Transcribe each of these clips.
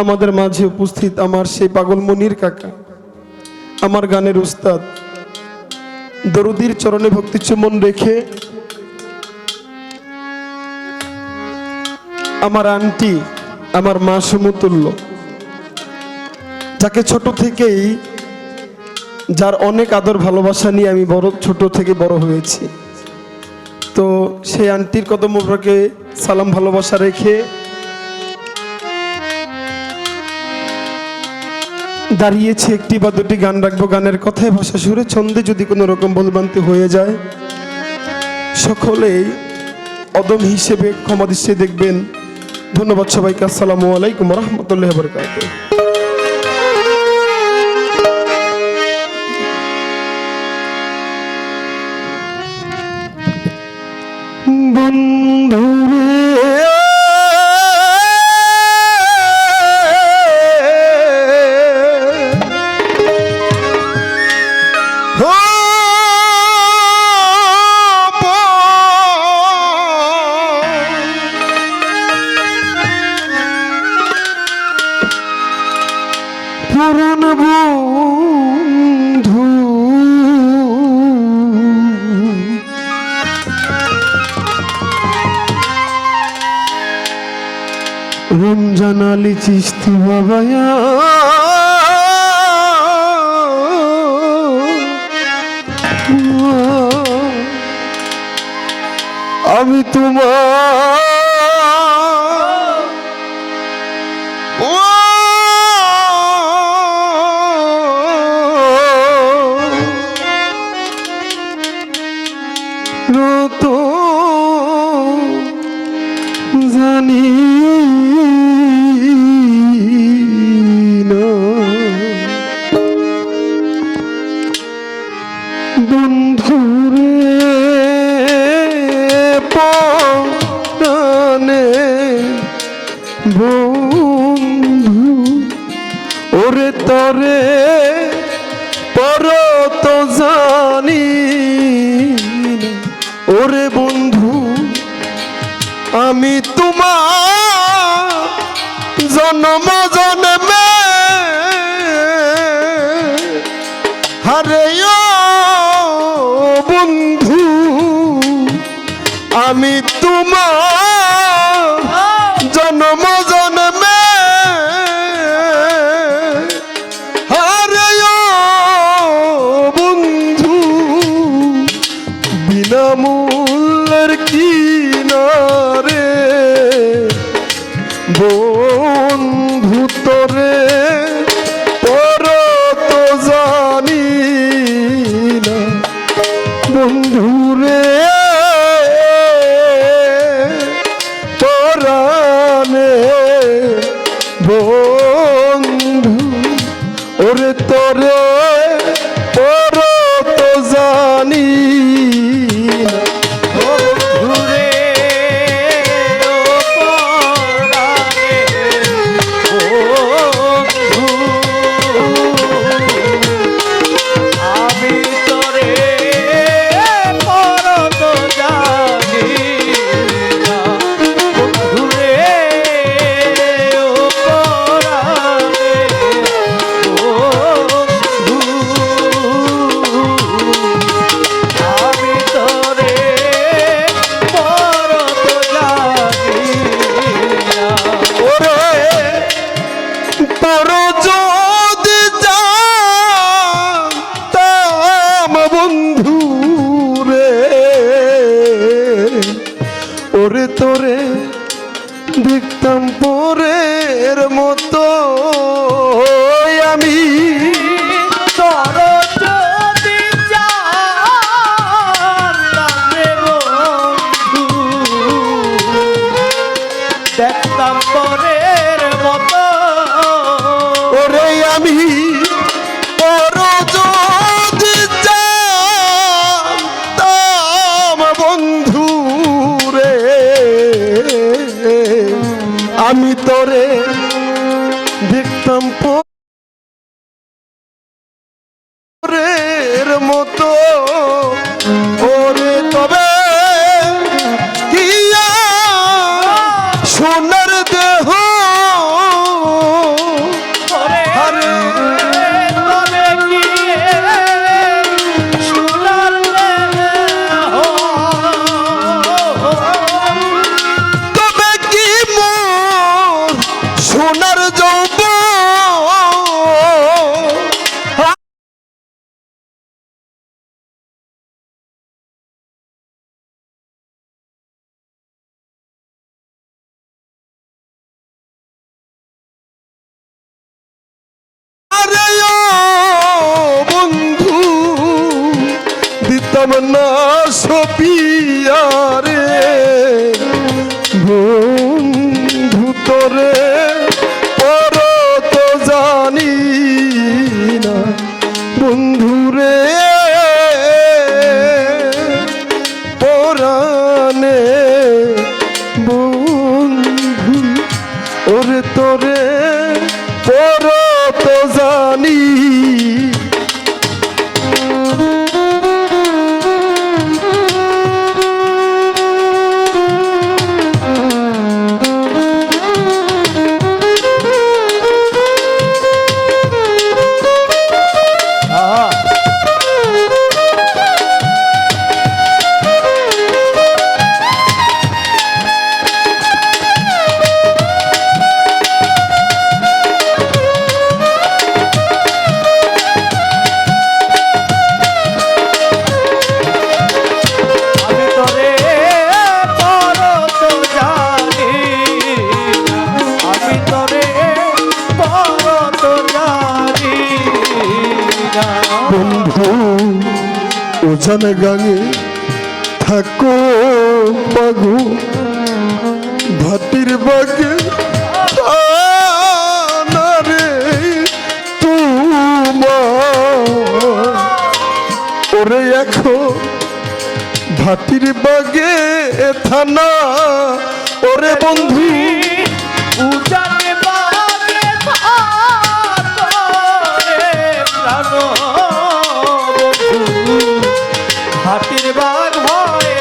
আমাদের মাঝে উপস্থিত আমার সেই পাগল মনির কাকা, আমার গানের উস্তাদ, দরুদির চরণে ভক্তি চুম্বন রেখে আমার আন্টি, আমার মা সমতুল্য, যাকে ছোট থেকেই, যার অনেক আদর ভালোবাসা নিয়ে আমি ছোট থেকে বড় হয়েছি। তো সেই আন্টির কদম মোবারকে সালাম ভালোবাসা রেখে দাঁড়িয়েছি, একটি বা দুটি গান রাখবো। গানের কথায় ভাষা সুরে ছন্দে যদি কোনো রকম ভুলভ্রান্তি হয়ে যায়, সকলেই অদম হিসেবে ক্ষমা দৃষ্টি দেখবেন। ধন্যবাদ সবাইকে। আসসালামু আলাইকুম ওয়া রাহমাতুল্লাহি ওয়া বারাকাতুহু। পুরান বন্ধু রমজান আলী চিশতি বাবায়া, আমি তোমার তো জানি না, বন্ধুরে পানে বন্ধু, ওরে তরে পর তো জানি, ওরে বন্ধু আমি তোমার জন্ম জন্মে হারে বন্ধু, আমি তোমার জন্ম জন্মে হারে বন্ধু, বিনামূল্যের কিনারে বন্ধু তোরে পর তো জানি না, বন্ধুরে পরানে বন্ধু, ওরে তোরে পর তো জানি না, বন্ধুরে তোরে দেখতাম পরের মতো আমি, দেখতাম পরের মতো ওরে আমি পর যদি জানতাম বন্ধু রে, আমি তোরে দেখতাম পরের মতো, ওরে তবে কিয়া সোনার দেহ সোনার যৌবন আরে ও বন্ধু দিতাম না সপিয়া রে বন্ধু তোরে পর তো জানি না বন্ধু রে পরানে বন্ধু ওরে তোরে পর তো জানি বন্ধু ওজন গাঙে থাকো বাগু ভাটির বাগে রে তোমার ওরে এখন ভাটির বাগে থানা ওরে বন্ধু উজানে বাগে থাকরে প্রাণ বন্ধু হাতির বাগ হয়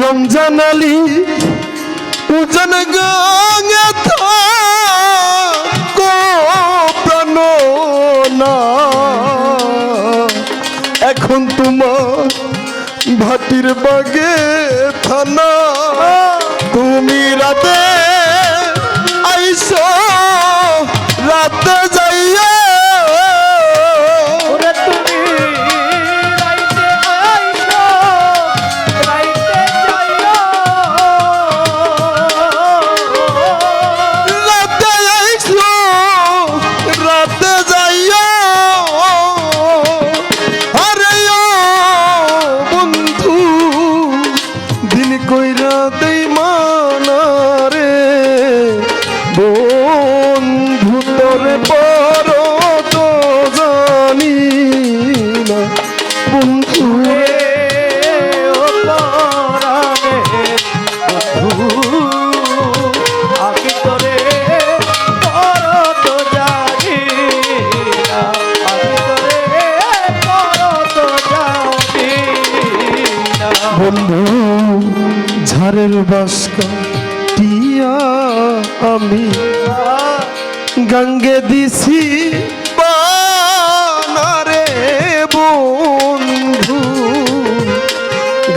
রমজান আলী উজন গাঙে থাকো প্রাণ না এখন তোমার ভাটির বাগে থানা তুমি রাতে আইসো রাতে যাইয়া ওরে তুমি রাইতে আইছো রাইতে যাইও রাতে আইসো রাতে যাইয়া আরে ও বন্ধু দিন কইরা দেই মানা রে বন্ধু তোরে পর তো জানি না বন্ধু রে ও পরাণে বন্ধু আমি তোরে পরত জানি না আমি তোরে পরত জানি না বন্ধু ঝাড়ের বাসকা টিয়া আমি গঙ্গে দিছি বানারে বন্ধু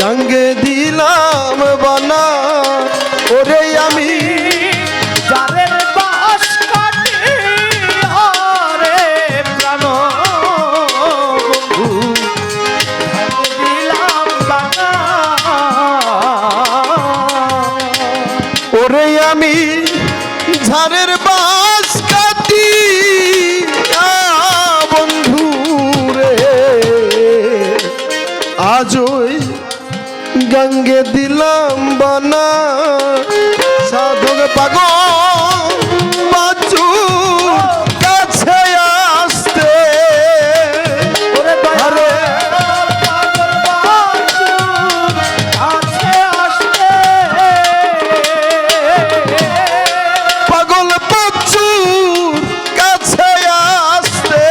গঙ্গে দিলাম বানা ওরে আমি যারের বাস কাটি আরে প্রাণ বন্ধু দিলাম বানা ওরে আমি ঝাড়ের বাস কাটি বন্ধু রে আজ ওই গঙ্গে দিলাম বানা সাধক পাগল বাচু কাছে আসতে ওরে আরে পাগল বাঁচু আছে আসতে পাগল বাচু কাছে আসতে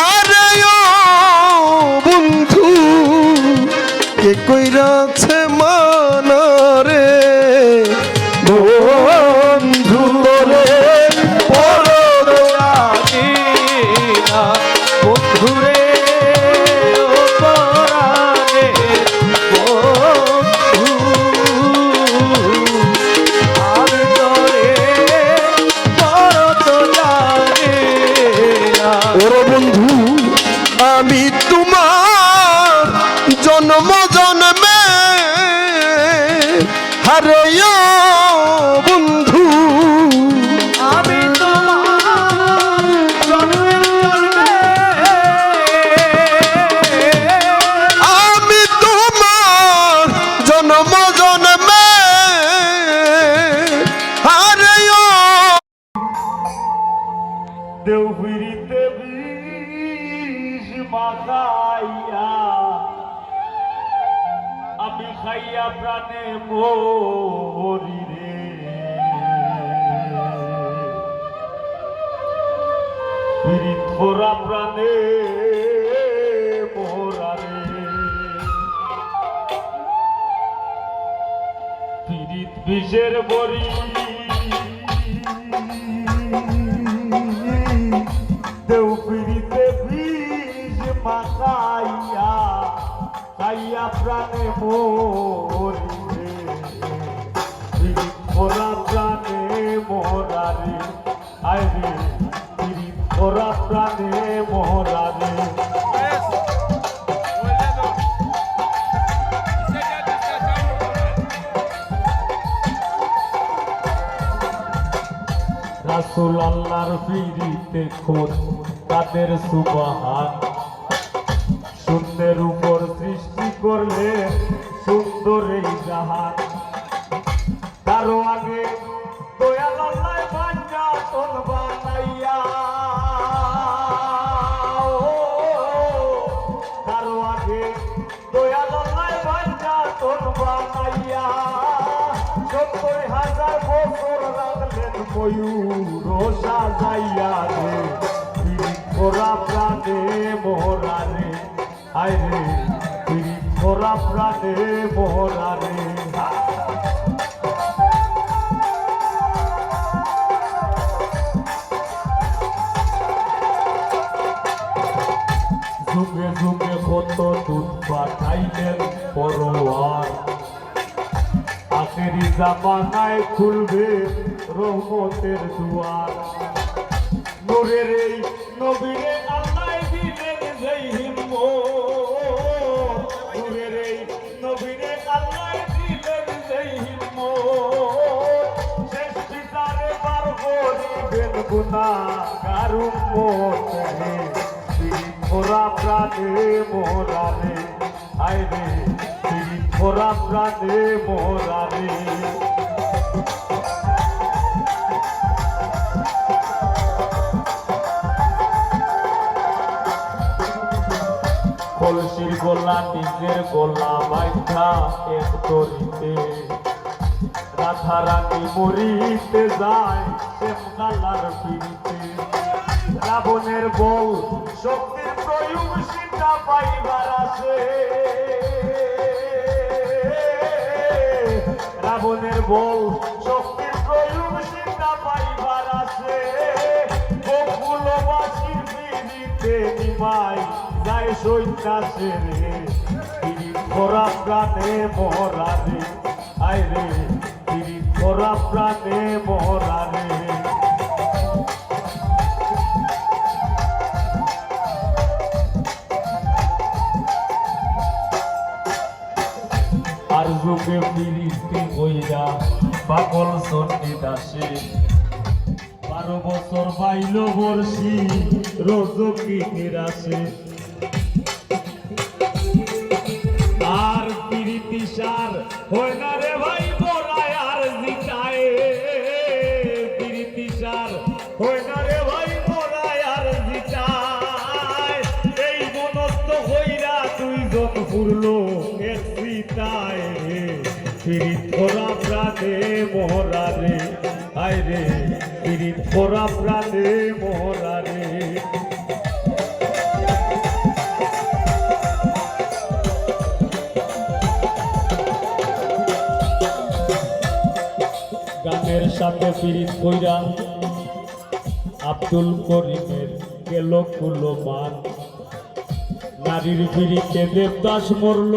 আরে ও বন্ধু কে কইরাছে মানা রে আরে ও বন্ধু আমি তোমার জন্মে জন্মে আমি তোমার জন্ম জন্মে আরে ও দেউফিরিতে বিষ মাখাইয়া আমি খাইয়া প্রাণে মরি রে পীড়িত খোরা প্রাণে মোরা রে পীড়িত বিষের বড়ি দেউফিরিতে বিষ মাখাইয়া খাইয়া প্রাণে মরি রে পীড়িত খোরা প্রাণে মোরা রে আয় রে পীড়িত খোরা প্রাণে মোরা রে রাসূল আল্লাহর ফিরিতে খোঁজ তাদের সুবহান শূন্যের উপর সৃষ্টি করলে সুন্দর এই জাহান কারো আগে দয়াল আল্লাহ বাঞ্জা তোল বানাইয়া কারো আগে দয়াল আল্লাহ বাঞ্জা তোল বানাইয়া ৭০,০০০ বছর রাখলেন ময়ূর সাজাইয়া রে পীড়িত খোরা প্রাণে মোরা রে আয় রে পীড়িত খোরা প্রাণে মোরা রে যুগে যুগে কত দুধ পাঠাইলেন পরোয়ার আখেরি জামানায় খুলবে রহমতের দুয়ার নূরের এই নবীরে আল্লাহ দিলেন যেই হিম্মত নূরের এই নবীরে আল্লাহ দিলেন যেই হিম্মত শেষ বিচারে বার করিবেন গুনাহগার উম্মত হে পীড়িত খোরা প্রাণে মোরা রে আয় রে পীড়িত খোরা প্রাণে মোরা রে কলসির গোলা নিজের গোলা বাইঠা এক তরিতে রাধা রানী মরিতে যায় শ্যামকালার পিড়িতে রাবণের বউ শক্তির প্রয়োগ সীতা পাইবার আছে রাবণের বউ শক্তির প্রয়োগ সীতা পাইবার আছে গোকুলবাসীর পিড়িতে নিমাই যায় সৈন্যাসে রে পীড়িত খোরা প্রাণে মোরা রে আয় রে পীড়িত খোরা প্রাণে মোরা রে আর যুগে পীড়িতে হইয়া পাগল সন্নিদাসে 12 বছর বাইল বর্ষি রোজকি নিরাশে আর পীড়িতি সার হয় না রে ভাই বলায় আর জিতায় পীড়িতি সার হয় না রে ভাই বলায় আর জিতায় এই মনস্থ হইরা দুইজন ফুরলো এক সিতায় রে পীড়িত খোরা প্রাণে মোরা রে আয় রে পীড়িত খোরা প্রাণে মোরা রে গানের সাথে পীড়িত কইরা আব্দুল করিমের গেল কুলমান নারীর পীড়িতে দেবদাস মরল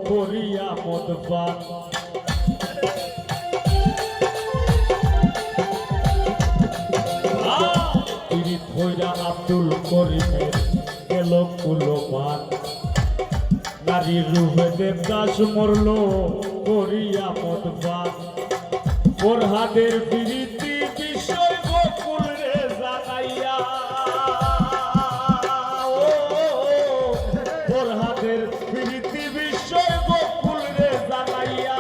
করিয়া মদপান পীড়িত কইরা আব্দুল করিমের গেল কুলমান নারীর রূপে দেবদাস মরল করিয়া মদপান ফরহাদের প্রীতি বিষয় বকুল রে জানাইয়া ও ফরহাদের প্রীতি বিষয় বকুল রে জানাইয়া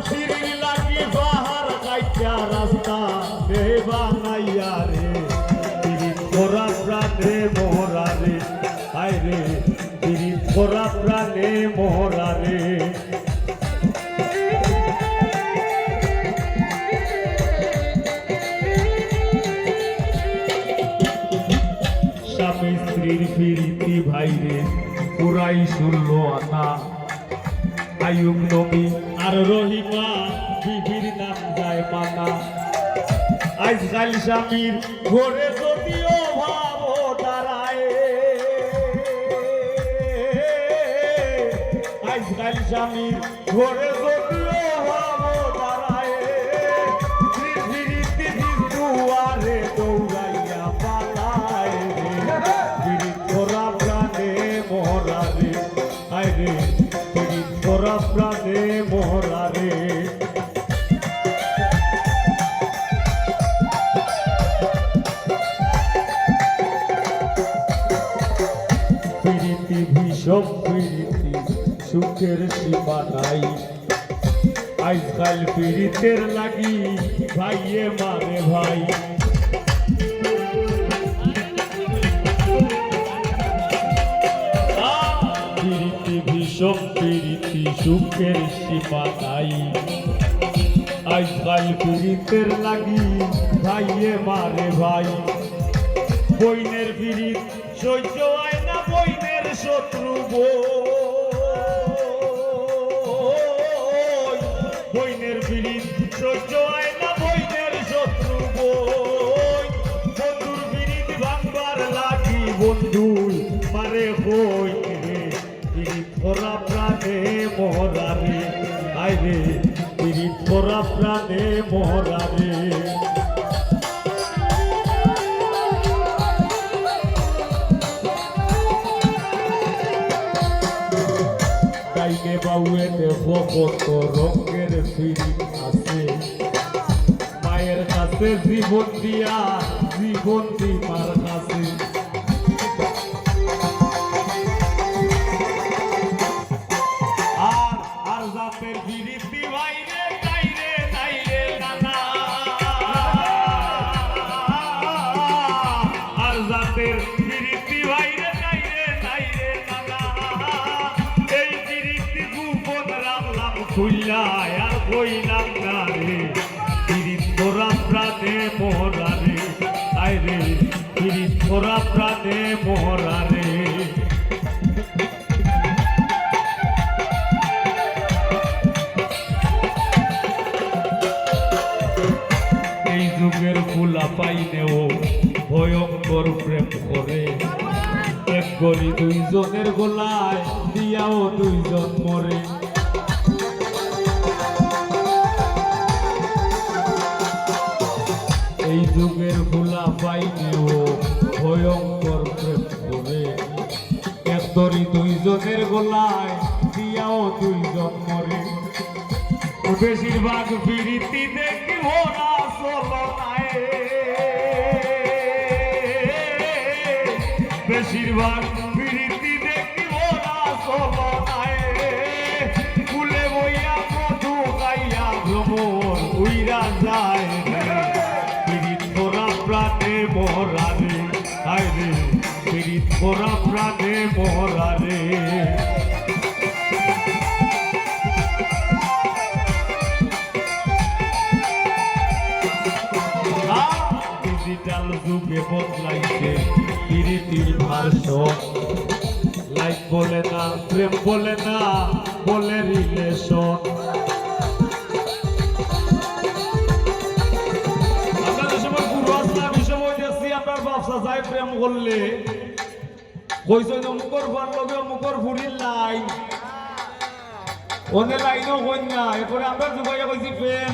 সিঁড়ি লাগি বাহার কাইটা রাস্তা রে বানাইয়া রে পীড়িত করা প্রাণে মোহরা রে হায় রে পীড়িত করা প্রাণে মোহরা রে স্বামী স্ত্রীর প্রীতি ভাইরে পুরাই শুনল আনা আয়ুব নবী আর রহিমা বিবির নাম যায় মানা আজকাল স্বামীর ঘরে যদিও ভাব দাঁড়ায় আজকাল স্বামীর ঘরে যদিও ভাব দাঁড়ায় প্রীতি দুয়ারে দৌড়াইয়া পালায় পীড়িত করা প্রাণে মোহরা রে হায় রে পীড়িত করা প্রাণে মোহরা রে প্রীতি ভীষণ প্রীতি সুখের সীমা নাই আজকাল পীড়িতের লাগি ভাইয়ে মারে ভাই প্রীতি ভীষণ প্রীতি সুখের সীমা নাই আজকাল পীড়িতের লাগি ভাইয়ে মারে ভাই বইনের পীড়িত সহ্য হয় না বইনের শত্রু বইনের পীড়িত সহ্য হয় না বইনের শত্রু বন্ধুর পীড়িত ভাঙবার লাগি বন্ধু মারে বই পীড়িত করা প্রাণে মোহরা রে আয় রে পীড়িত করা প্রাণে মোহরা রে গাইলে বাউয়ে দেখো কত রঙের পীড়িত আছে মায়ের কাছে জীবন দিয়া জীবন দিমার কাছে আর জাতের বিরিতি ভাইরে তাইরে তাইরে নানা আর জাতের বিরিতি ভাইরে তাইরে তাইরে নানা এই বিরিতি গোপন রাখলাম খুললা আর কইলাম না রে পীড়িত করা প্রাণে মোহরা রে আয় রে পীড়িত করা প্রাণে মোহরা রে যুগের ফুলা পাইনেও ভয়ঙ্কর প্রেম করে এক গলি দুইজনের গোলায় দিয়াও দুইজন মরে এই যুগের ফুলা পাইনেও ভয়ঙ্কর প্রেম করে এক গলি দুইজনের গোলায় দিয়াও দুইজন মরে বেশিরভাগ প্রীতি দেখি ভোলা চলনায় বেশিরভাগ প্রীতি দেখি ভোলা চলনায় ফুলে বইয়া মধু গাইয়া ভ্রমণ উইরা যায় পীড়িত করা প্রাণে মোহরা রে হায় রে পীড়িত করা প্রাণে মোহরা রে ডিজিটাল যুগে বদলাইছে প্রীতির ভার্সন লাইফ বলে না প্রেম বলে না বলে রিলেশন আপনাদের সময় পূর্ব আসলাম বিষয় দেখছি আপনার ব্যবসা যাই প্রেম করলে কইছেন অমুকর ভার লগে অমুকর ফুরির লাইন ওদের লাইনও কন্যা এরপরে আমরা যুগাইয়া কইছি প্রেম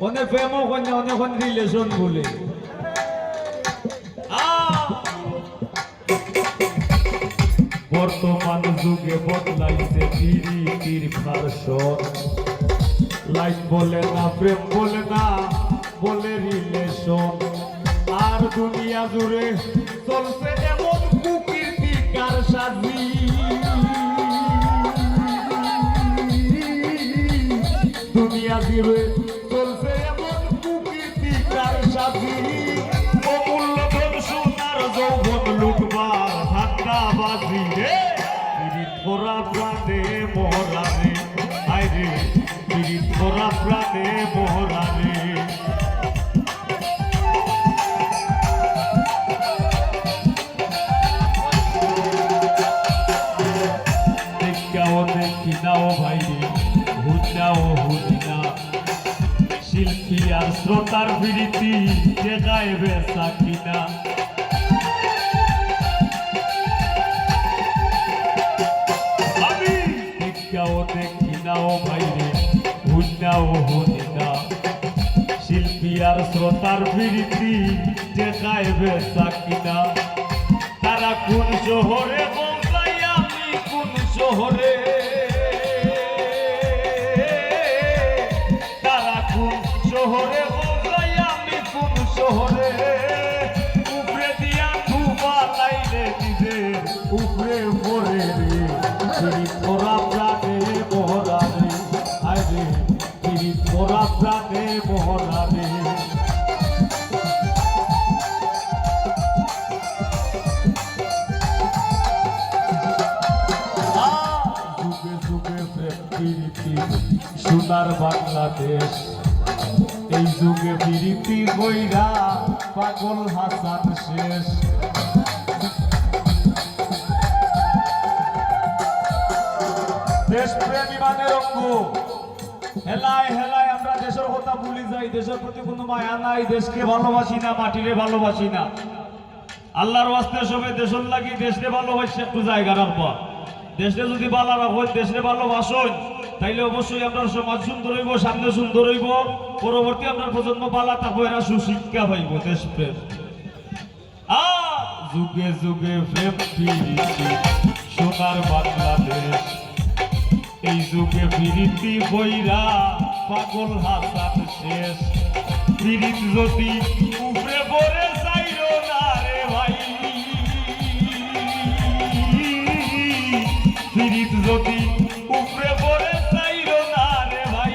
ওদের প্রেমও কন্যা অনেক রিলেশন বলে বর্তমান যুগে বদলাইছে প্রীতির ভার্সন লাইফ বলে না, প্রেম বলে না, বলে রিলেশন। আর দুনিয়া জুড়ে চলছে এমন কুকীর্তি কারসাজি, দুনিয়া জুড়ে চলছে এমন কুকীর্তি কারসাজি। অমূল্য ধন সোনার যৌবন লুটবার ধাক্কাবাজি রে, পীড়িত মোরা প্রাণে মোহরা রে, আয় রে পীড়িত মোরা প্রাণে মোহরা রে। দেখাও দেখি নাও ভাই রে, হুজনাও হুজনা, শিল্পী আর শ্রোতার বিরীতি যে গাইবে সাকিনা। আমি দেখাও দেখি নাও ভাই রে, হুজনাও হুজনা, শিল্পী আর শ্রোতার বিরীতি যে গাইবে সাকিনা। তারা কোন শহরে বলতাই, আমি কোন শহরে, তারা কোন শহরে বলতাই, আমি কোন শহরে। উপরে দিয়া ধুবা লাইলে নিজের উপরে পড়ে রে, পীড়িত মোরা প্রাণে মোহরা রে, আয় রে পীড়িত মোরা প্রাণে মোহরা রে। যুগে যুগে প্রেম প্রীতি সোনার বাংলাদেশ, এই যুগে প্রীতি বইরা পাগল হাসান শেষ। দেশপ্রেম ইমানের অঙ্গ, হেলায় হেলায় আমরা দেশের কথা ভুলে যাই, দেশের প্রতি কোনো মায়া নাই, দেশকে ভালোবাসি না, মাটিরে ভালোবাসি না। আল্লাহর ওয়াস্তে সবে দেশের লাগি দেশকে ভালোবাসি, একটু জায়গা রাখবা। দেশে যদি ভালো রাখো, দেশে ভালোবাসুন, তাইলে অবশ্যই আপনার সমাজ সুন্দর হইব, সামনে সুন্দর হইব, পরবর্তী আপনার প্রজন্ম ভালো থাকবো, এরা সুশিক্ষা পাইব। দেশপ্রেম যুগে যুগে প্রেম প্রীতি সোনার বাংলাদেশ, এই যুগে প্রীতি বইরা পাগল হাসান শেষ। প্রীত যদি উপরে পড়ে যাইও না রে ভাই, প্রীত যদি উপরে পড়ে যাইও না রে ভাই,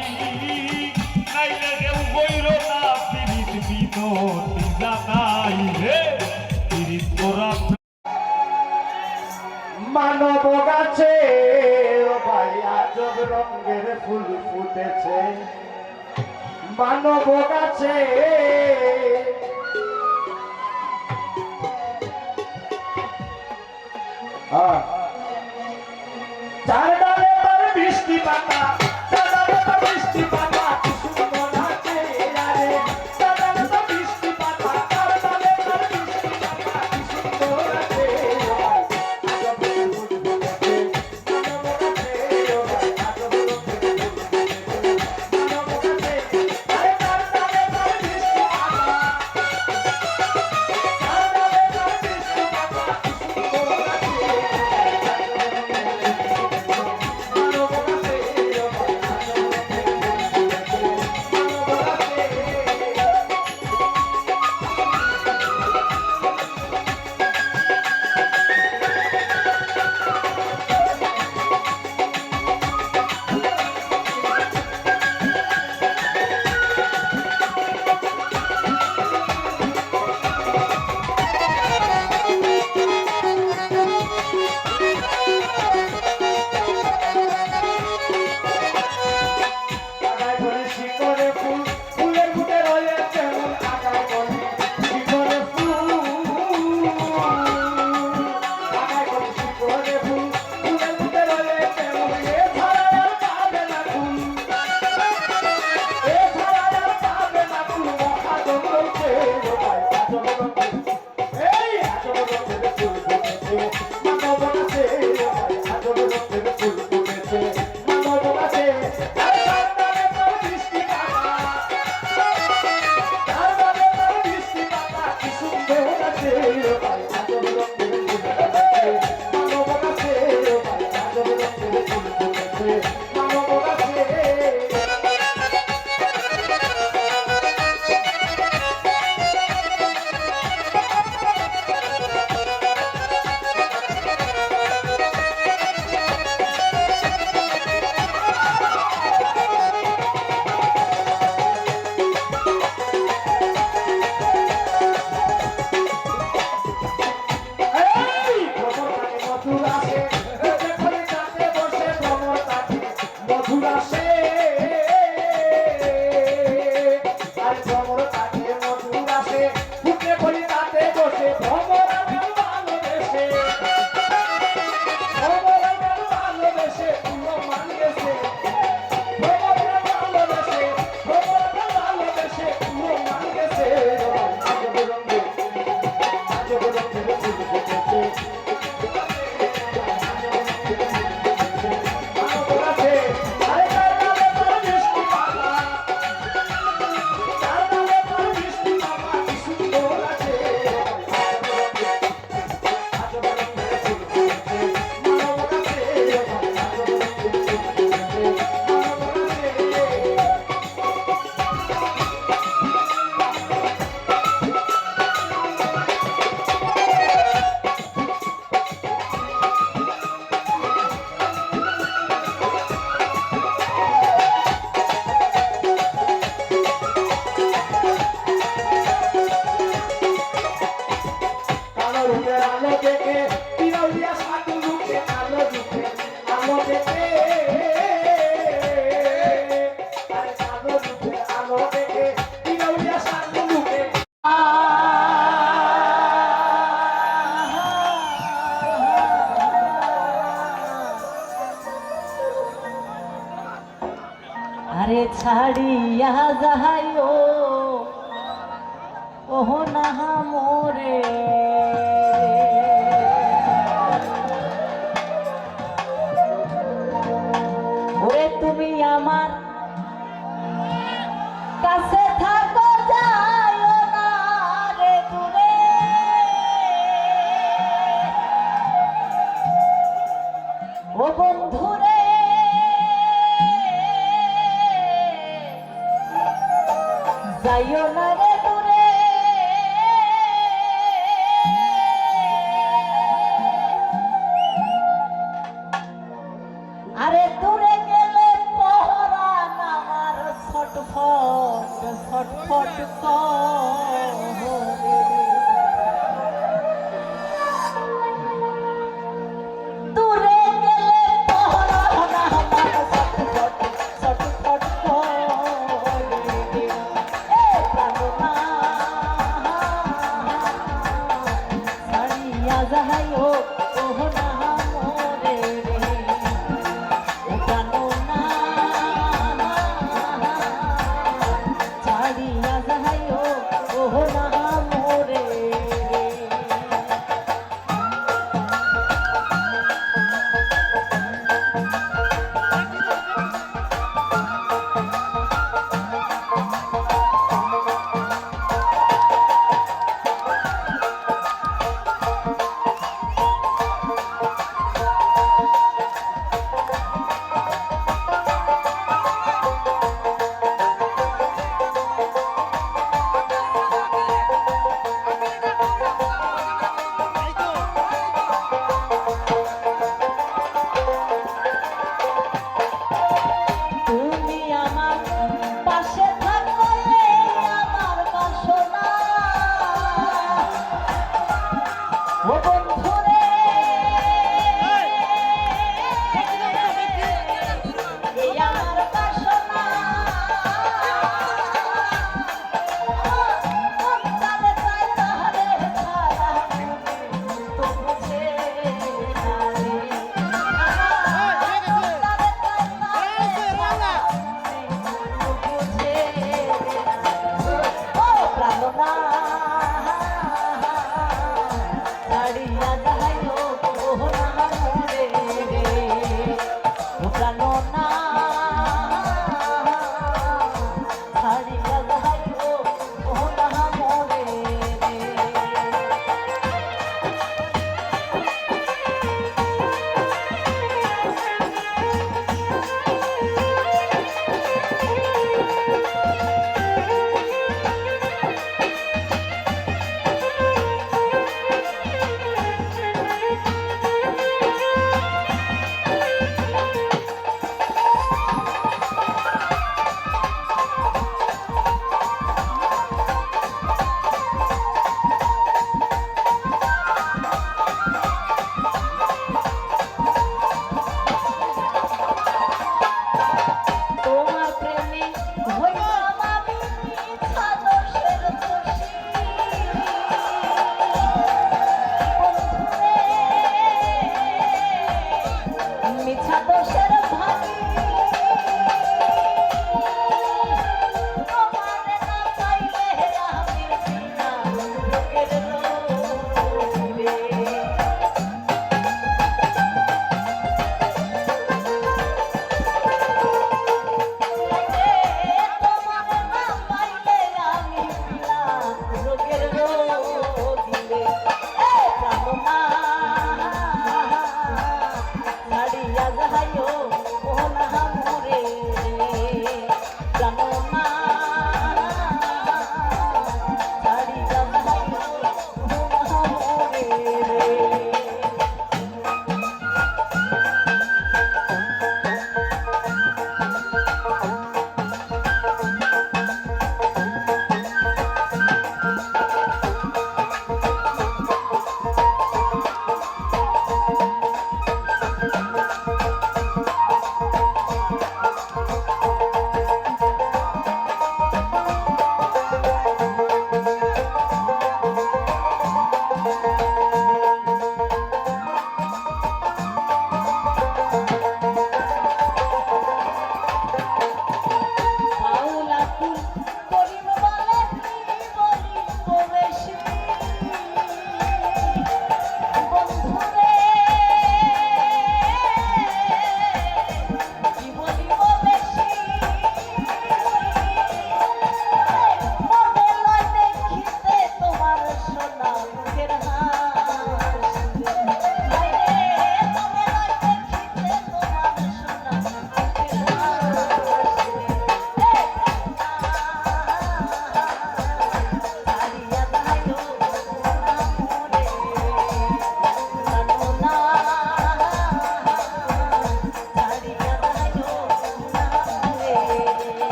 নাইলে কেউ বইর না প্রীত বিনতি জানাই রে, প্রীত তোরা। মানব গাছে ও ভাই আজব রঙের ফুল ফুটেছে, মানব গাছে চার ডালে তার বৃষ্টি পাতা, চার ডালে তার বৃষ্টি পাতা, কি সুন্দর আছে আরে, চার ডালে তার বৃষ্টি পাতা, চার ডালে তার বৃষ্টি পাতা, কি সুন্দর আছে আজব রঙের ফুল ফুটেছে, মানব গাছে ও ভাই আজব রঙের ফুল ফুটেছে, মানব গাছে আরে চার ডালে তার বৃষ্টি পাতা, চার ডালে তার বৃষ্টি পাতা, কি সুন্দর আছে। যাহাইও ওহ না মোরে ওরে তুমি আমার কাছে থাকো যাইও না রে দূরে ও বন্ধুরে যাইও না রে দূরে আরে দূরে গেলে পহরান আমার ছটফট ছটফট করে দূরে গেলে পহরান আমার ছটফট ছটফট করে এ প্রাণনা ছাড়িয়া যাইও ওহ না মোরে রে ও প্রাণনা ছাড়িয়া যাইও ওহ না মোরে রে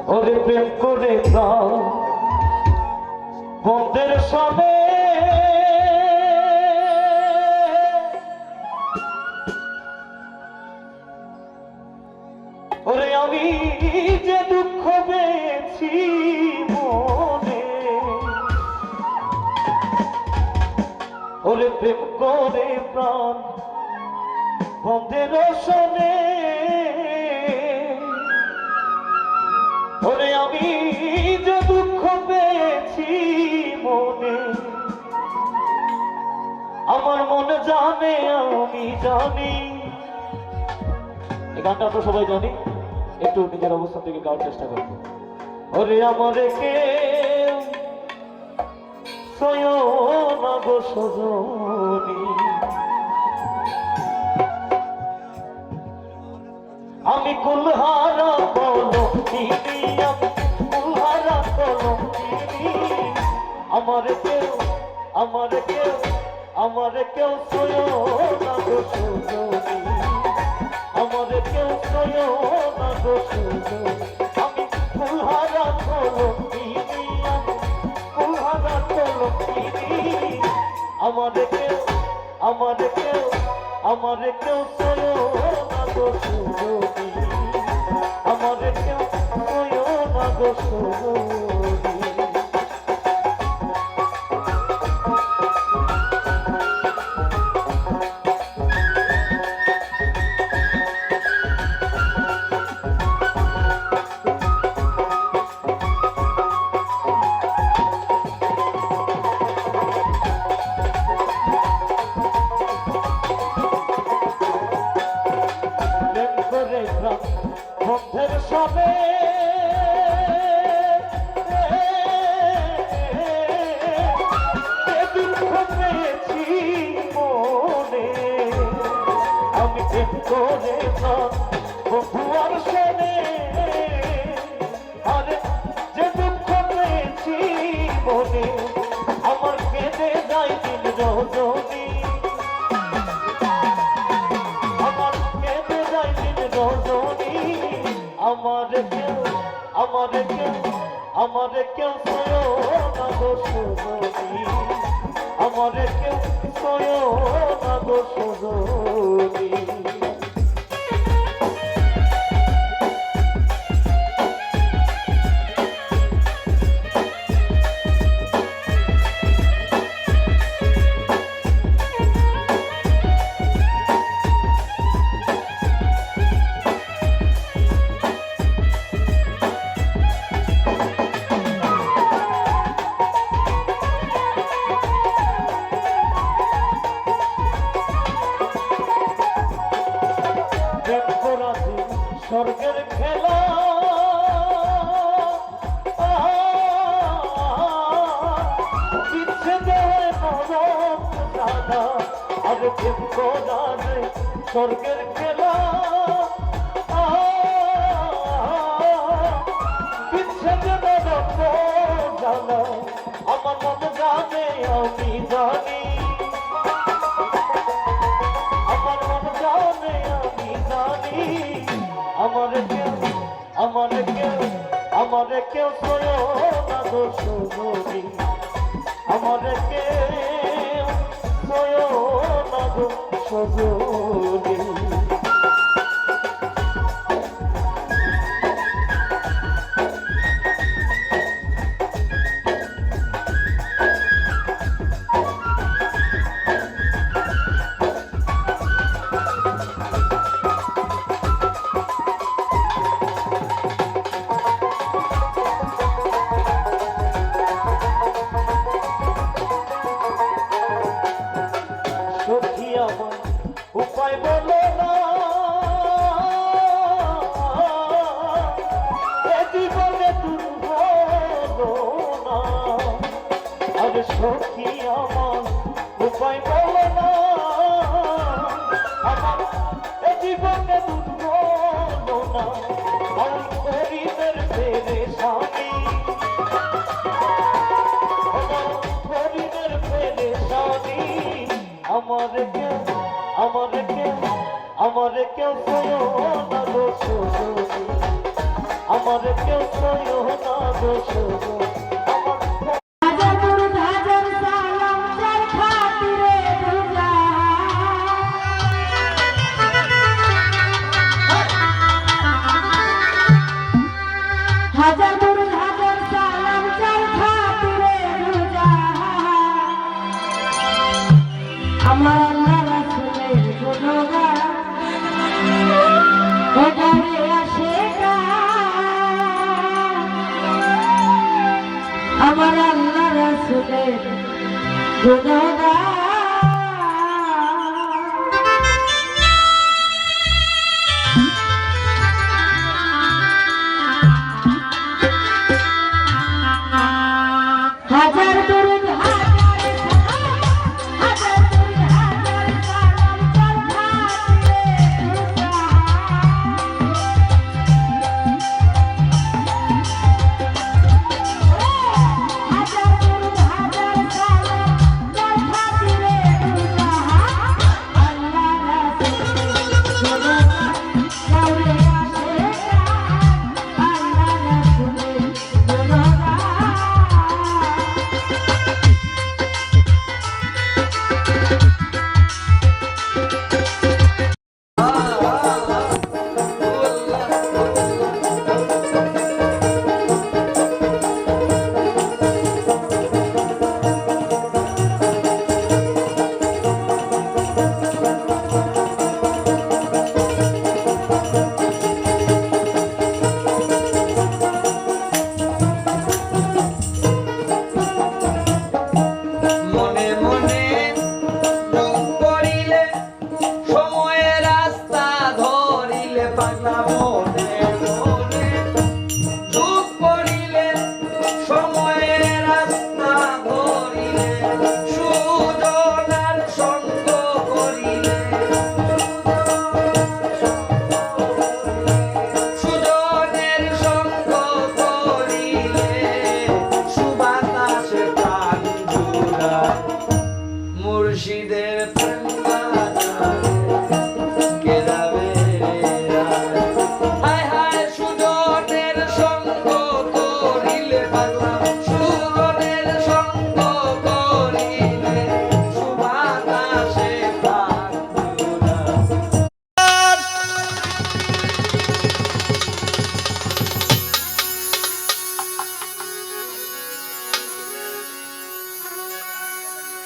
ওরে প্রেম করে প্রাণ বন্ধের সনে ওরে আমি যে দুঃখ পেয়েছি মনে ওরে প্রেম করে প্রাণ বন্ধের সনে ওরে আমি যে দুঃখ পেয়েছি মনে আমার মনে জানে আমি জানি এই গানটা তো সবাই জানি একটু নিজের অবস্থা থেকে গাওয়ার চেষ্টা করবো ওরে আমারে কে সজনী আমি কুলহারা কলঙ্কিনী আমি কুলহারা কলঙ্কিনী আমারে কেউ সয় না গো সজনী আমারে কেউ সয় না গো সজনী আমি কুলহারা কলঙ্কিনী আমি কুলহারা কলঙ্কিনী আমারে কেউ সয় না গো সজনী আমারে কেউ সয় না গো সজনী বন্ধের সবে দুঃখ পেয়েছি মনে আমি প্রেম করে বন্ধুয়ার শোনে আরে যে দুঃখ পেয়েছি মনে আমার কেঁদে যায় দিন রজনী আমার কেঁদে যায় দিন রজনী আমারে কেউ সয় না গো সজনী আমারে কেউ সয় না গো সজনী স্বর্গের খেলা বিচ্ছেদে নরম দাদা আর প্রেম করা যায় স্বর্গের খেলা বিচ্ছেদে নরম দাদা আমার মনে জানে আমি জানি আমার মনে জানে আমি জানি আমারে কেউ সয় না গো সজনী আমারে কেউ সয় না গো সজনী উপায় বলো না এ জীবনে তুমি বলো না আরে সখী আমার উপায় বলো না আমার এ জীবনে তুমি বলো না আমি গরিবের পেরেশানি গরিবের পেরেশানি আমারে কেউ সয় না গো সজনী আমার কেউ করিও না দোষ গো আমার আমার আল্লাহ রাসূলের গুণগান ওটারে আসে আমার আল্লাহ রাসূলের গুণগান হাজার দরুদ হাজার দরুদ হাজার সালাম চার হাজার দরুদ হাজার সালাম চার খাতিরে আল্লাহ রাসূলের গুণগান গাওলে আসে আল্লাহ রাসূলের গুণগান মনে মনে দুঃখ করিলে সময়ের রাস্তা ধরিলে পাগলা মনে মনে দুঃখ করিলে সময়ের রাস্তা ধরিলে সুজনার সঙ্গ করিলে সুজনের সঙ্গ করিলে সুবাতাসে প্রাণ জুড়ায় মুর্শিদের প্রেম বাজারে কে যাবে হায় হায় সুজনের সঙ্গ করিলে পাগলা সুজনের সঙ্গ করিলে সুবাতাসে প্রাণ জুড়ায়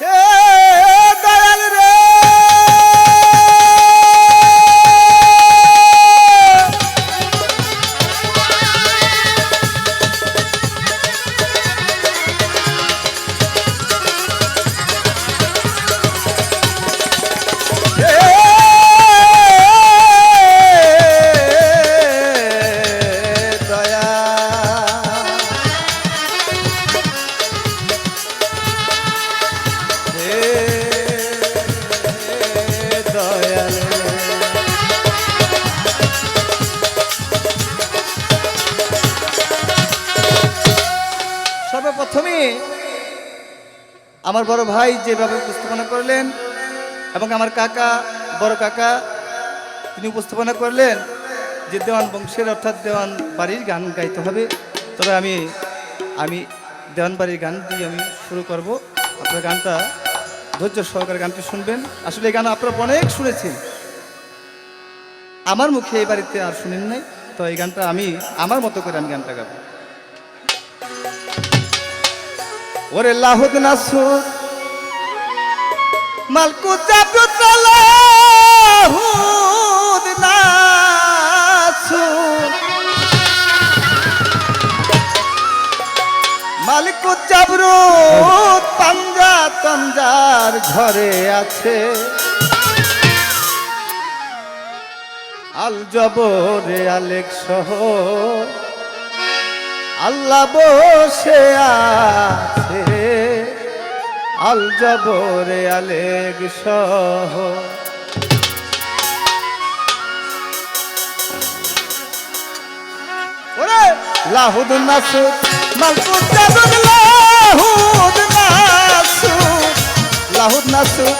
হে দয়াল রে দয়া দয়াল সর্বপ্রথমে আমার বড় ভাই যেভাবে উপস্থাপনা করলেন এবং আমার কাকা বড় কাকা তিনি উপস্থাপনা করলেন যে দেওয়ান বংশের অর্থাৎ দেওয়ান বাড়ির গান গাইতে হবে, তবে আমি দেওয়ান বাড়ির গান দিয়ে আমি শুরু করব। আপনার গানটা ধৈর্য সহকারে গানটি শুনবেন। আসলে এই গান আপনারা অনেক শুনেছেন, আমার মুখে এই বাড়িতে আর শুনেন নাই, তো এই গানটা আমি আমার মতো করে আমি গানটা গাবো। ওরে লাহুদ নাসুর মালকু লাহুদ নাসুর মালিকু জাবরুত পাঞ্জা তঞ্জার ঘরে আছে আল জবরে আলেক সহ আল্লাহ বসে আছে আল জবরে আলেক সহ। ওরে লাহুদ নাসুর মালকুত জাবরুত লাহুদ নাসুর লাহুদ নাসুর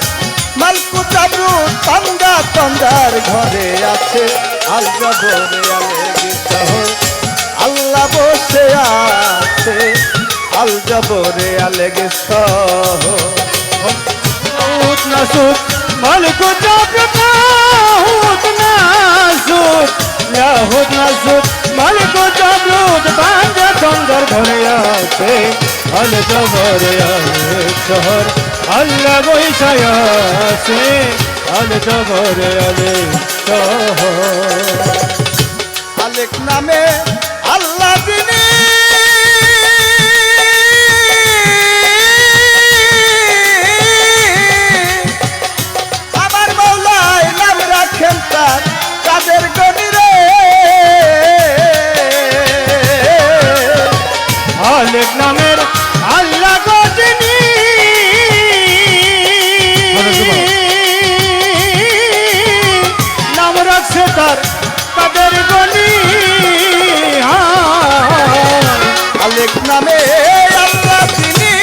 মালকুত জাবরুত পাঞ্জা তঞ্জার ঘরে আছে আল জবরে আলেক সহ আল্লাহ আল্লাহ বসে আছে আল জবরে আলেগে সহুত নাসুত মালিক জবরুত নাসুত ইয়াহুদ নাসুত মালিক জবরুত বান্দা তন্দর ঘরে আছে আল জবরে আলেগে শহর আল্লাহ বসে আছে আল জবরে আলেগে শহর আলেক নামে আল্লাহ যিনি আমার মৌলায় নাম রাখেন তার কাদের গনি রে আলেক নামের আল্লাহ গো যিনি নাম রাখছে তার কাদের গনি আলেক নামে আল্লাহ তিনি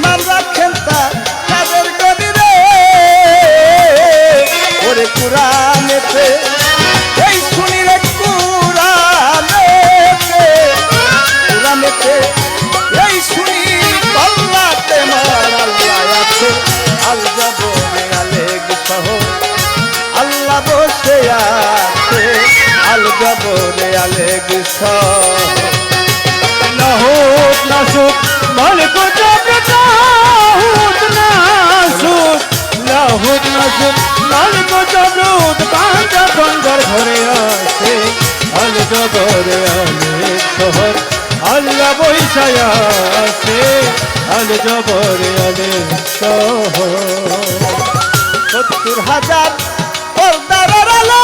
নাম রাখেন তার কাদের গনি রে ওরে কুরআনেতে এই শুনি রে কুরআনেতে এই শুনি আল্লাহতে মার আল্লাহ আছে আল জবরে আলেগ শহর আল্লাহ বসে আছে আল জবরে আলেগ শহর নাহুত নাসুত মালিক জবরুত নাসুত লাহুত নাসুত মালিক জবরুত বান্দা তন্দর ঘরে আছে আল জবরে আলেগ শহর আল্লাহ বসে আছে আল জবরে আলেগ শহর 70,000 পর্দার আলো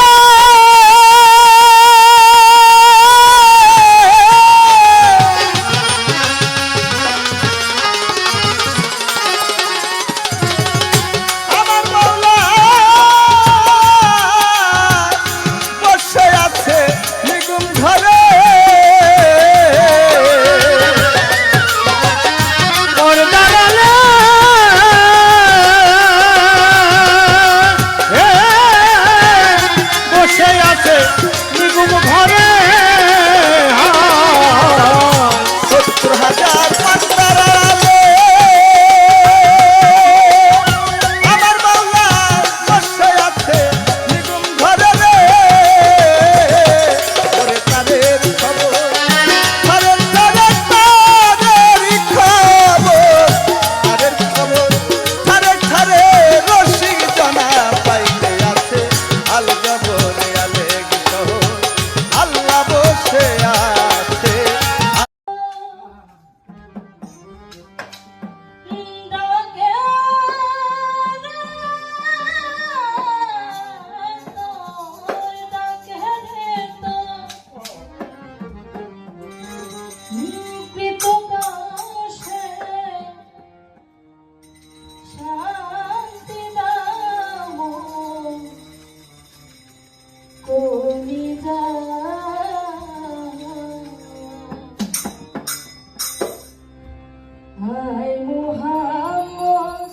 আমার মৌলা বসে আছে নিগুম ঘরে পর্দার আলো বসে আছে নিগুম ঘরে 70,000 পর্দার আলো আমার মৌলা বসে আছে নিগুম ঘরে রে ওরে তাদের খবর তাদের খবর ধারে রসিক জানা পাইতে আছে আল জবরে আলেগ শহর আল্লাহ বসে আছে Hai Muhammad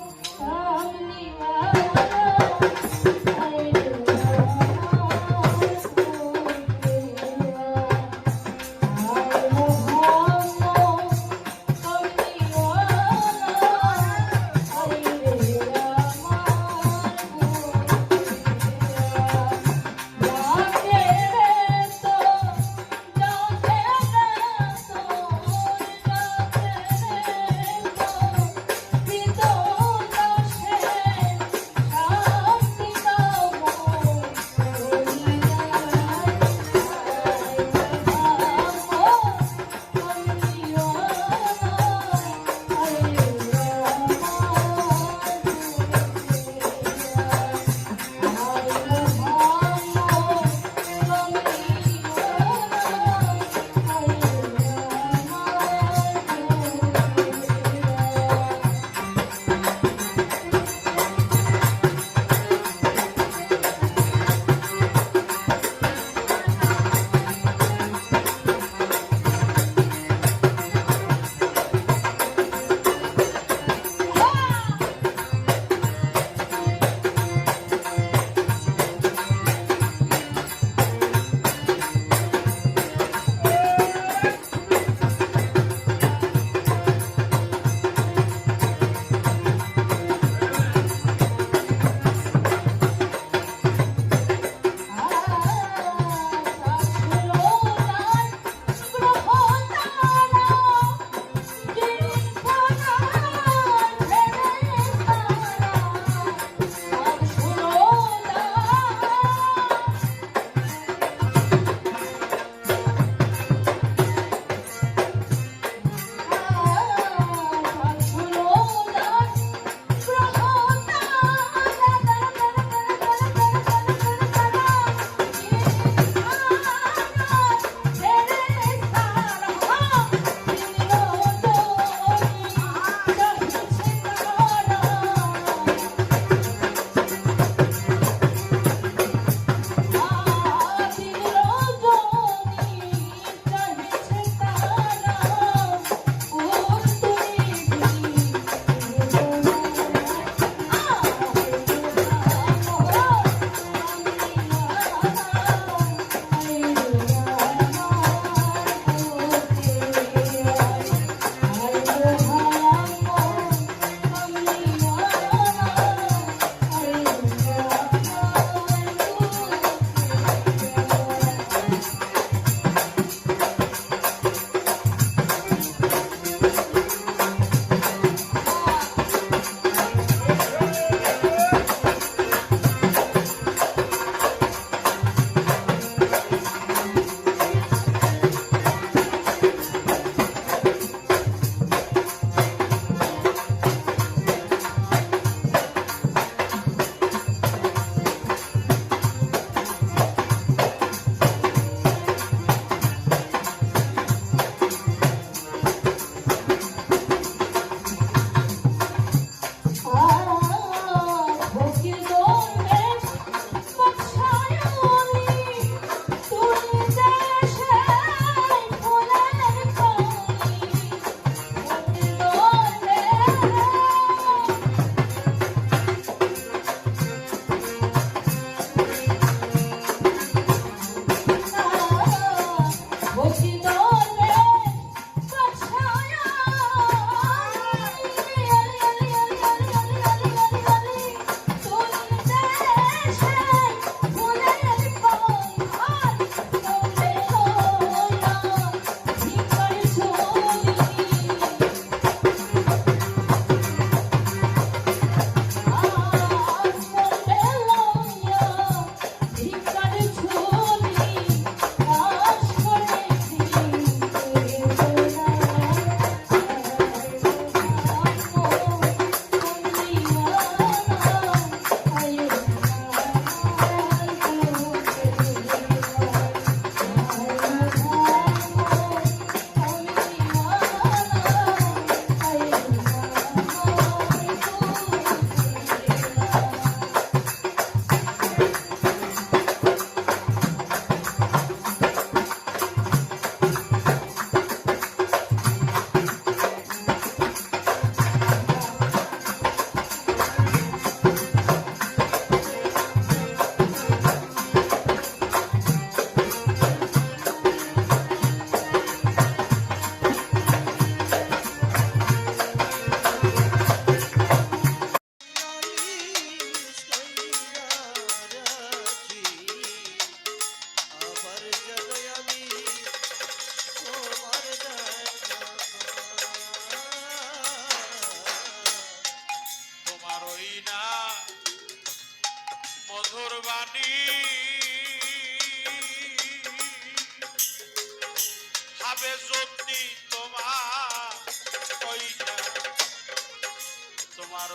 রে যদি তোমার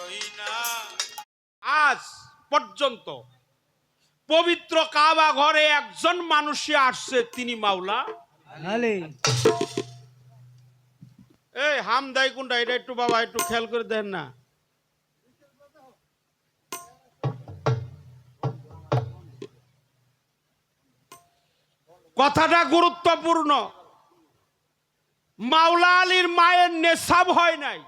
ওই না আজ পর্যন্ত পবিত্র কাবা ঘরে একজন মানুষই আসছে, তিনি মাওলা আলী। এই হামদাই কোনটা, এটা একটু বাবা একটু খেয়াল করে দেন না। কথাটা গুরুত্বপূর্ণ। মাওলা আলীর মায়ের নেশাব হয় নাই।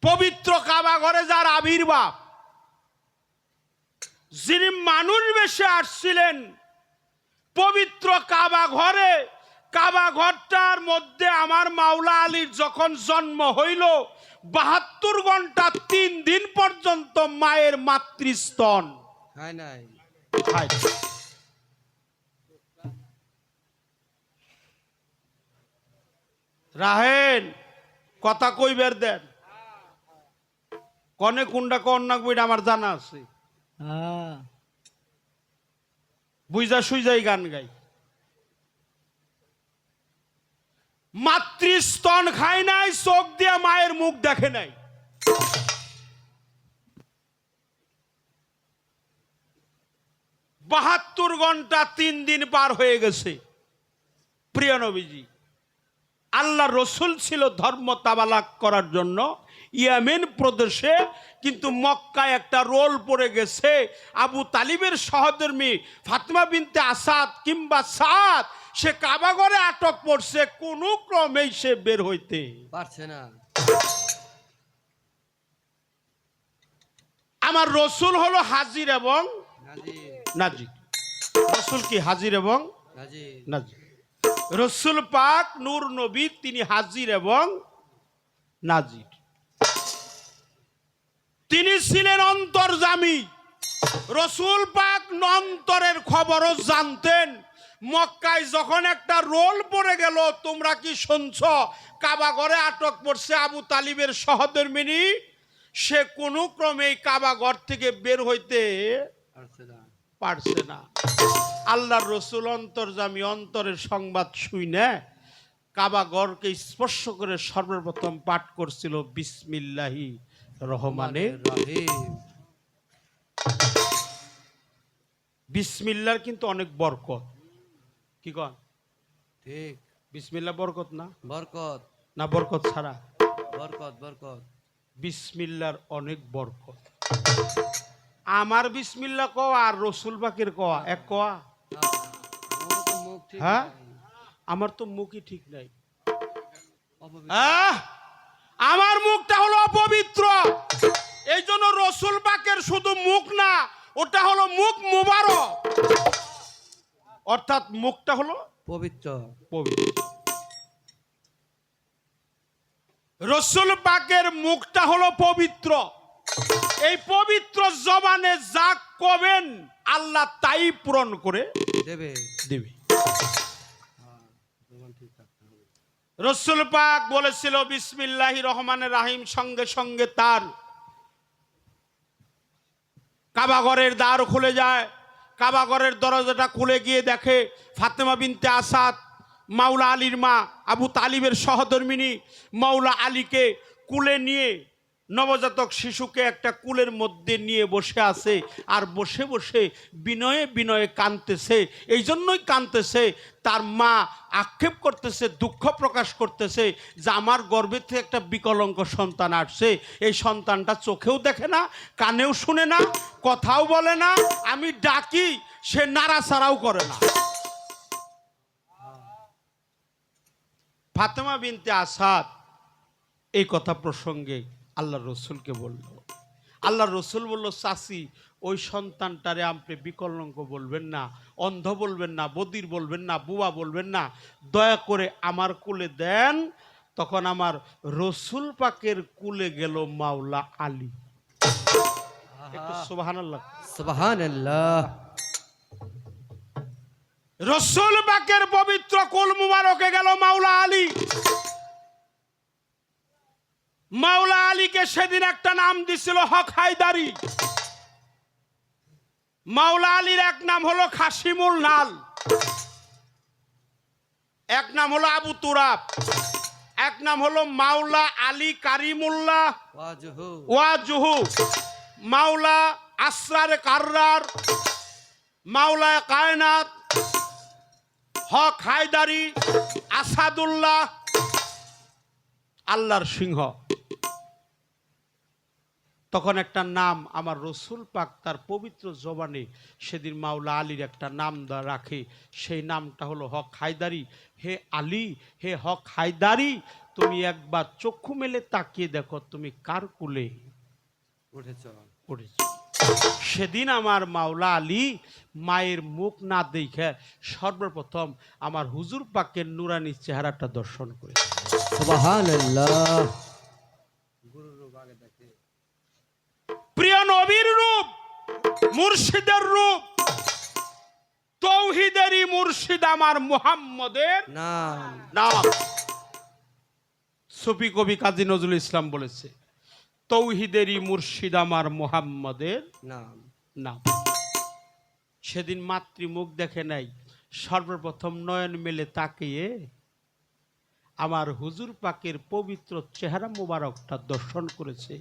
পবিত্র কাবা ঘরে যার আবির্ভাব, যিনি মানুষ বেশে আসছিলেন পবিত্র কাবা ঘরে, কাবা ঘরটার মধ্যে আমার মাওলা আলীর যখন জন্ম হইল ৭২ ঘন্টা ৩ দিন পর্যন্ত মায়ের মাতৃস্তন হয় নাই। খায়। রাহেন কথা কইবার দেন, কনে কুন্ডা কন্যা বইটা আমার জানা আছে, বুঝা সুইজাই গান গাই। মাতৃস্তন খায় নাই, চোখ দিয়ে মায়ের মুখ দেখে নাই। বাহাত্তর ঘন্টা ৩ দিন পার হয়ে গেছে। প্রিয় নবীজি, আল্লাহ রসুল ছিল ধর্ম তাবালাক করার জন্য ইয়েমেন প্রদেশে, কিন্তু মক্কায় একটা রোল পড়ে গেছে। আবু তালিবের সহধর্মী ফাতিমা বিনতে আসাদ কিংবা সাদ, সে কাবাগরে আটক পড়ছে, কোনো ক্রমেই সে বের হইতে পারছে না। আমার রসুল হলো হাজির এবং নাজির। রসুল কি হাজির এবং নাজির? রসুল পাক নূর নবী, তিনি হাজির এবং নাজির। তিনি ছিলেন অন্তর্যামী। রসুল পাক অন্তরের খবরও জানতেন। মক্কায় যখন একটা রোল পড়ে গেল, তোমরা কি শুনছ কাবা ঘরে আটক পড়ছে আবু তালিবের সহধর্মিনী, সে কোনো ক্রমেই কাবা ঘর থেকে বের হইতে পারছে না। আল্লাহর রসুল অন্তর্যামী, অন্তরের সংবাদ শুনে কাবা ঘরকে স্পর্শ করে সর্বপ্রথম পাঠ করছিল বিসমিল্লাহি রহমানির রহিম। বিসমিল্লার কিন্তু অনেক বরকত। কি কন? ঠিক। বিসমিল্লাহ বরকত না? বরকত না, বরকত ছাড়া? বরকত বরকত। বিসমিল্লার অনেক বরকত। আমার বিসমিল্লাহ কওয়া আর রসুল পাকের কওয়া এক কওয়া? হ্যাঁ, আমার তো মুখই ঠিক নাই। আমার মুখটা হলো অপবিত্র। এই জন্য রসুল পাকের শুধু মুখ না, ওটা হলো মুখ মুবারক, অর্থাৎ মুখটা হলো পবিত্র। পবিত্র। রসুল পাকের মুখটা হলো পবিত্র। এই পবিত্র জবানে যা কবেন আল্লাহ তাই পূরণ করে দেবে দেবে। রসুল পাক বলেছিল বিসমিল্লাহির রহমানির রহিম, সঙ্গে সঙ্গে তার কাবাঘরের দ্বার খুলে যায়। কাবাঘরের দরজাটা খুলে গিয়ে দেখে ফাতেমা বিনতে আসাদ, মাওলা আলীর মা, আবু তালিবের সহধর্মিনী, মাওলা আলীকে কুলে নিয়ে, নবজাতক শিশুকে একটা কুলের মধ্যে নিয়ে বসে আছে, আর বসে বসে বিনয়ে বিনয়ে কাঁদতেছে। এই জন্যই কাঁদতেছে, তার মা আক্ষেপ করতেছে, দুঃখ প্রকাশ করতেছে যে আমার গর্ভে থেকে একটা বিকলাঙ্গ সন্তান আসছে। এই সন্তানটা চোখেও দেখে না, কানেও শুনে না, কথাও বলে না, আমি ডাকি সে নাড়াচাড়াও করে না। ফাতেমা বিনতে আসাদ এই কথা প্রসঙ্গে আল্লাহ রসুলকে বলল। আল্লাহ রসুল বলল, চাচি, ওই সন্তানটারে আপনি বিকলাঙ্গ বলবেন না, অন্ধ বলবেন না, বদির বলবেন না, বুবা বলবেন না, দয়া করে আমার কুলে দেন। তখন আমার রসুল পাকের কুলে গেল মাওলা আলী। একটু সুবহানাল্লাহ। সুবহানাল্লাহ। রসুল পাকের পবিত্র কুল মুবারকে গেল মাওলা আলী। মাওলা আলীকে সেদিন একটা নাম দিছিল হক হায়দারি। মাওলা আলীর এক নাম হলো খাসিমুল নাল। এক নাম হলো আবু তুরাব, এক নাম হলো মাওলা আলী কারিমুল্লাহ ওয়াজহু, মাওলা আসরার কাররার, মাওলা কায়নাত, হক হায়দারি, আসাদুল্লাহ, আল্লাহর সিংহ। তখন একটা নাম আমার রসুল পাক তার পবিত্র জবানে সেদিন মাওলা আলীর একটা নাম রাখে, সেই নামটা হলো হক হায়দারি। হে আলী, হে হক হায়দারি, তুমি একবার চক্ষু মেলে তাকিয়ে দেখো তুমি কার কুলে উঠেছ। সেদিন আমার মাওলা আলী মায়ের মুখ না দেখে সর্বপ্রথম আমার হুজুর পাকের নুরানি চেহারাটা দর্শন করে। সুবহানাল্লাহ। প্রিয় নবীর রূপ, মুর্শিদের রূপ, তৌহিদেরই মুর্শিদ আমার মুহাম্মদের নাম। সুফি কবি কাজী নজরুল ইসলাম বলেছে, তৌহিদেরই মুর্শিদ আমার মুহাম্মদের নাম। সেদিন মাতৃমুখ দেখে নাই, সর্বপ্রথম নয়ন মেলে তাকিয়ে আমার হুজুর পাকের পবিত্র চেহারা মুবারকটা দর্শন করেছে।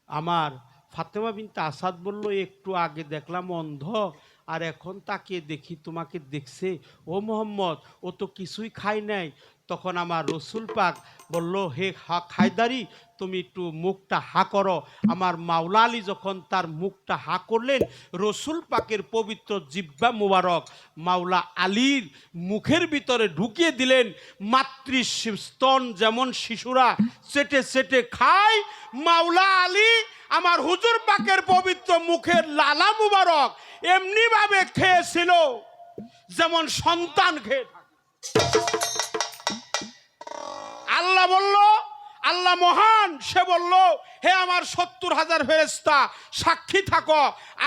আমার ফাতেমা বিনতে আসাদ বলল, একটু আগে দেখলাম অন্ধ, আর এখন তাকিয়ে দেখি তোমাকে দেখছে। ও মোহাম্মদ, ও তো কিছুই খায় নাই। তখন আমার রসুল পাক বলল, হে হক হায়দারি, তুমি একটু মুখটা হা করো। আমার মাওলা আলী যখন তার মুখটা হা করলেন, রসুল পাকের পবিত্র জিব্বা মুবারক মাওলা আলীর মুখের ভিতরে ঢুকিয়ে দিলেন। মাতৃ স্তন যেমন শিশুরা চেটে চেটে খায়, মাওলা আলী আমার হুজুর পাকের পবিত্র মুখের লালা মুবারক এমনি ভাবে খেয়েছিল যেমন সন্তান খেয়ে থাকে। আল্লাহ বলল, আল্লাহ মহান, সে বলল, হে আমার 70,000 ফেরেশতা সাক্ষী থাকো, আমি